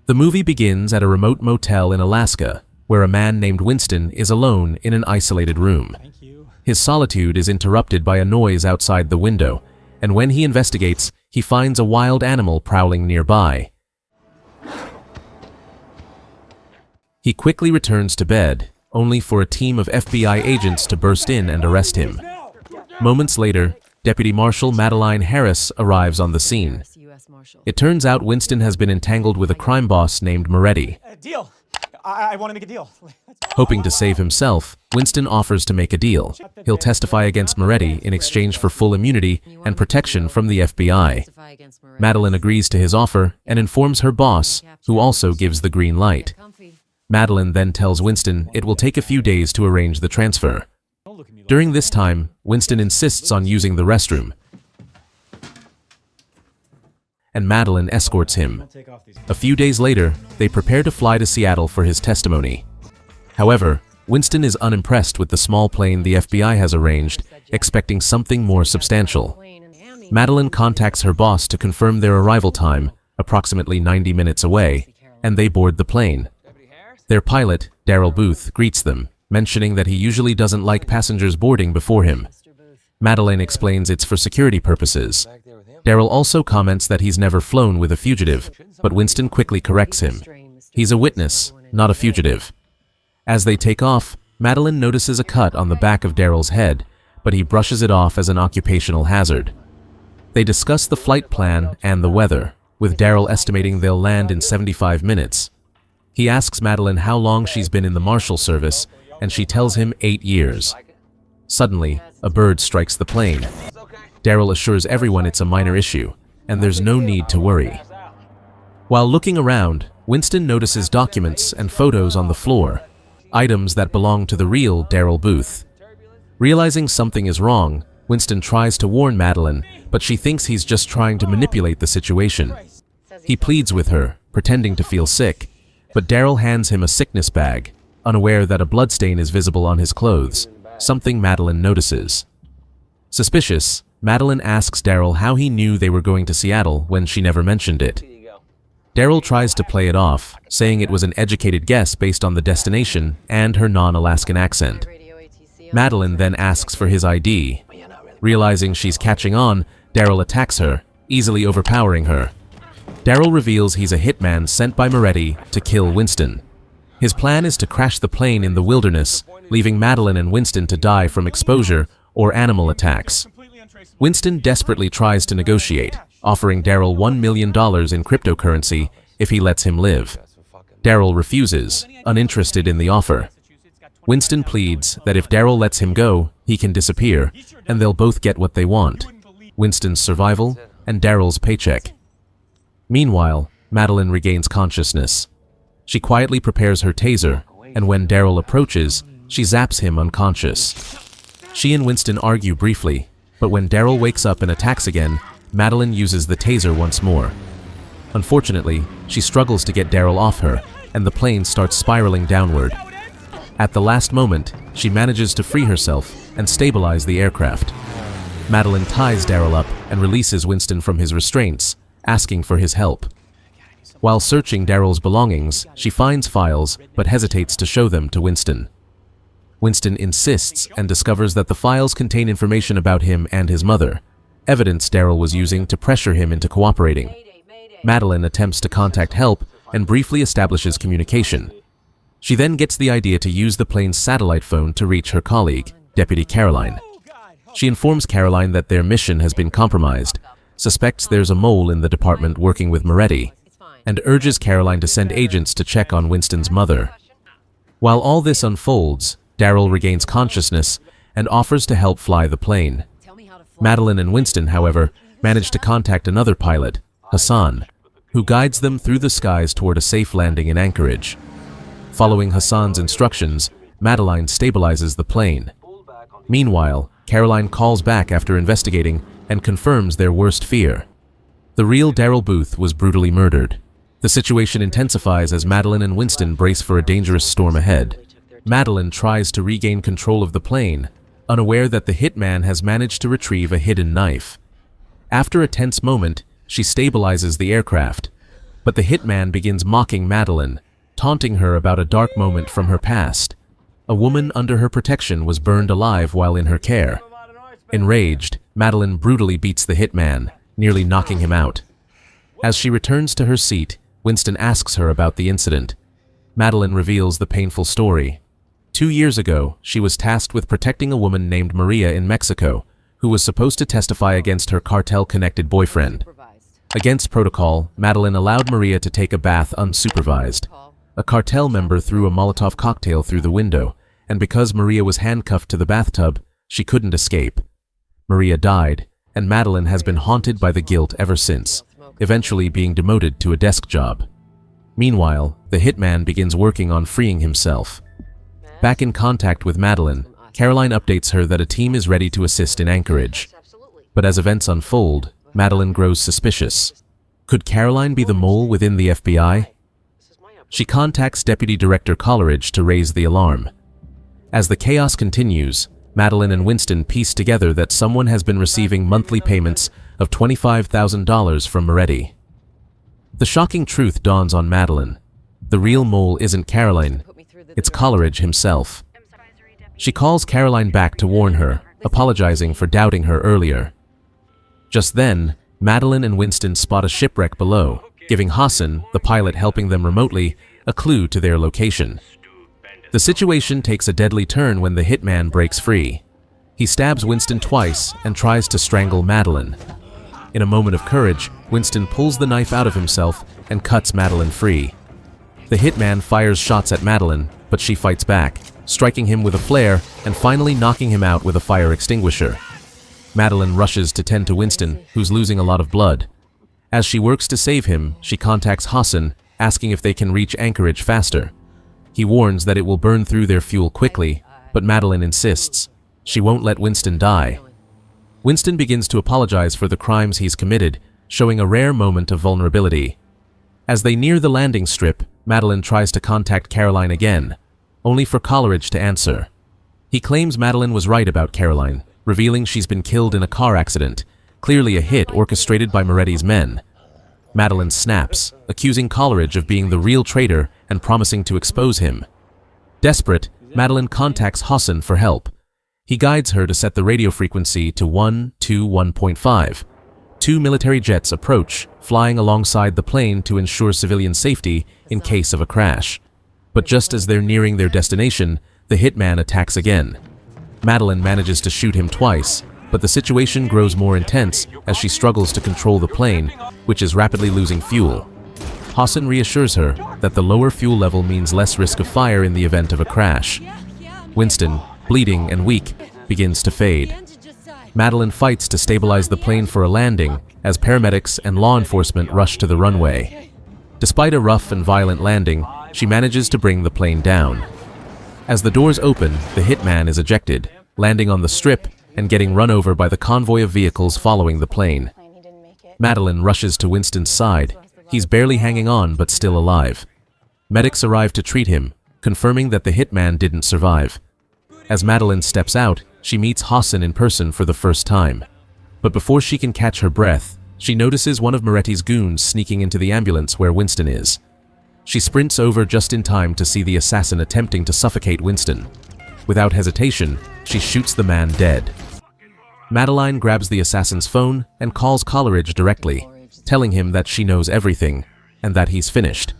The movie begins at a remote motel in Alaska, where a man named Winston is alone in an isolated room. His solitude is interrupted by a noise outside the window, and when he investigates, he finds a wild animal prowling nearby. He quickly returns to bed, only for a team of FBI agents to burst in and arrest him. Moments later, Deputy Marshal Madolyn Harris arrives on the scene. It turns out Winston has been entangled with a crime boss named Moretti. Deal. I want to make a deal. Hoping to save himself, Winston offers to make a deal. He'll testify against Moretti in exchange for full immunity and protection from the FBI. Madolyn agrees to his offer and informs her boss, who also gives the green light. Madolyn then tells Winston it will take a few days to arrange the transfer. During this time, Winston insists on using the restroom, and Madolyn escorts him. A few days later, they prepare to fly to Seattle for his testimony. However, Winston is unimpressed with the small plane the FBI has arranged, expecting something more substantial. Madolyn contacts her boss to confirm their arrival time, approximately 90 minutes away, and they board the plane. Their pilot, Daryl Booth, greets them, mentioning that he usually doesn't like passengers boarding before him. Madolyn explains it's for security purposes. Daryl also comments that he's never flown with a fugitive, but Winston quickly corrects him. He's a witness, not a fugitive. As they take off, Madolyn notices a cut on the back of Daryl's head, but he brushes it off as an occupational hazard. They discuss the flight plan and the weather, with Daryl estimating they'll land in 75 minutes. He asks Madolyn how long she's been in the Marshal service, and she tells him 8 years. Suddenly, a bird strikes the plane. Daryl assures everyone it's a minor issue, and there's no need to worry. While looking around, Winston notices documents and photos on the floor, items that belong to the real Daryl Booth. Realizing something is wrong, Winston tries to warn Madolyn, but she thinks he's just trying to manipulate the situation. He pleads with her, pretending to feel sick, but Daryl hands him a sickness bag, unaware that a bloodstain is visible on his clothes, something Madolyn notices. Suspicious, Madolyn asks Daryl how he knew they were going to Seattle when she never mentioned it. Daryl tries to play it off, saying it was an educated guess based on the destination and her non-Alaskan accent. Madolyn then asks for his ID. Realizing she's catching on, Daryl attacks her, easily overpowering her. Daryl reveals he's a hitman sent by Moretti to kill Winston. His plan is to crash the plane in the wilderness, leaving Madolyn and Winston to die from exposure or animal attacks. Winston desperately tries to negotiate, offering Daryl $1 million in cryptocurrency if he lets him live. Daryl refuses, uninterested in the offer. Winston pleads that if Daryl lets him go, he can disappear, and they'll both get what they want: Winston's survival and Daryl's paycheck. Meanwhile, Madolyn regains consciousness. She quietly prepares her taser, and when Daryl approaches, she zaps him unconscious. She and Winston argue briefly, but when Daryl wakes up and attacks again, Madolyn uses the taser once more. Unfortunately, she struggles to get Daryl off her, and the plane starts spiraling downward. At the last moment, she manages to free herself and stabilize the aircraft. Madolyn ties Daryl up and releases Winston from his restraints, asking for his help. While searching Daryl's belongings, she finds files but hesitates to show them to Winston. Winston insists and discovers that the files contain information about him and his mother, evidence Daryl was using to pressure him into cooperating. Madolyn attempts to contact help and briefly establishes communication. She then gets the idea to use the plane's satellite phone to reach her colleague, Deputy Caroline. She informs Caroline that their mission has been compromised, suspects there's a mole in the department working with Moretti, and urges Caroline to send agents to check on Winston's mother. While all this unfolds, Daryl regains consciousness and offers to help fly the plane. Madolyn and Winston, however, manage to contact another pilot, Hassan, who guides them through the skies toward a safe landing in Anchorage. Following Hassan's instructions, Madolyn stabilizes the plane. Meanwhile, Caroline calls back after investigating and confirms their worst fear. The real Daryl Booth was brutally murdered. The situation intensifies as Madolyn and Winston brace for a dangerous storm ahead. Madolyn tries to regain control of the plane, unaware that the hitman has managed to retrieve a hidden knife. After a tense moment, she stabilizes the aircraft. But the hitman begins mocking Madolyn, taunting her about a dark moment from her past. A woman under her protection was burned alive while in her care. Enraged, Madolyn brutally beats the hitman, nearly knocking him out. As she returns to her seat, Winston asks her about the incident. Madolyn reveals the painful story. 2 years ago, she was tasked with protecting a woman named Maria in Mexico, who was supposed to testify against her cartel-connected boyfriend. Against protocol, Madolyn allowed Maria to take a bath unsupervised. A cartel member threw a Molotov cocktail through the window, and because Maria was handcuffed to the bathtub, she couldn't escape. Maria died, and Madolyn has been haunted by the guilt ever since, eventually being demoted to a desk job. Meanwhile, the hitman begins working on freeing himself. Back in contact with Madolyn, Caroline updates her that a team is ready to assist in Anchorage. But as events unfold, Madolyn grows suspicious. Could Caroline be the mole within the FBI? She contacts Deputy Director Coleridge to raise the alarm. As the chaos continues, Madolyn and Winston piece together that someone has been receiving monthly payments of $25,000 from Moretti. The shocking truth dawns on Madolyn. The real mole isn't Caroline, it's Coleridge himself. She calls Caroline back to warn her, apologizing for doubting her earlier. Just then, Madolyn and Winston spot a shipwreck below, giving Hassan, the pilot helping them remotely, a clue to their location. The situation takes a deadly turn when the hitman breaks free. He stabs Winston twice and tries to strangle Madolyn. In a moment of courage, Winston pulls the knife out of himself and cuts Madolyn free. The hitman fires shots at Madolyn, but she fights back, striking him with a flare and finally knocking him out with a fire extinguisher. Madolyn rushes to tend to Winston, who's losing a lot of blood. As she works to save him, she contacts Hassan, asking if they can reach Anchorage faster. He warns that it will burn through their fuel quickly, but Madolyn insists. She won't let Winston die. Winston begins to apologize for the crimes he's committed, showing a rare moment of vulnerability. As they near the landing strip, Madolyn tries to contact Caroline again, only for Coleridge to answer. He claims Madolyn was right about Caroline, revealing she's been killed in a car accident, clearly a hit orchestrated by Moretti's men. Madolyn snaps, accusing Coleridge of being the real traitor and promising to expose him. Desperate, Madolyn contacts Hassan for help. He guides her to set the radio frequency to 121.5. 2 military jets approach, flying alongside the plane to ensure civilian safety in case of a crash. But just as they're nearing their destination, the hitman attacks again. Madolyn manages to shoot him twice, but the situation grows more intense as she struggles to control the plane, which is rapidly losing fuel. Hassan reassures her that the lower fuel level means less risk of fire in the event of a crash. Winston, bleeding and weak, begins to fade. Madolyn fights to stabilize the plane for a landing as paramedics and law enforcement rush to the runway. Despite a rough and violent landing, she manages to bring the plane down. As the doors open, the hitman is ejected, landing on the strip and getting run over by the convoy of vehicles following the plane. Madolyn rushes to Winston's side. He's barely hanging on but still alive. Medics arrive to treat him, confirming that the hitman didn't survive. As Madolyn steps out, she meets Hassan in person for the first time. But before she can catch her breath, she notices one of Moretti's goons sneaking into the ambulance where Winston is. She sprints over just in time to see the assassin attempting to suffocate Winston. Without hesitation, she shoots the man dead. Madolyn grabs the assassin's phone and calls Coleridge directly, telling him that she knows everything and that he's finished.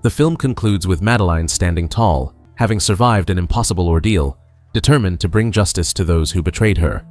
The film concludes with Madolyn standing tall, having survived an impossible ordeal, determined to bring justice to those who betrayed her.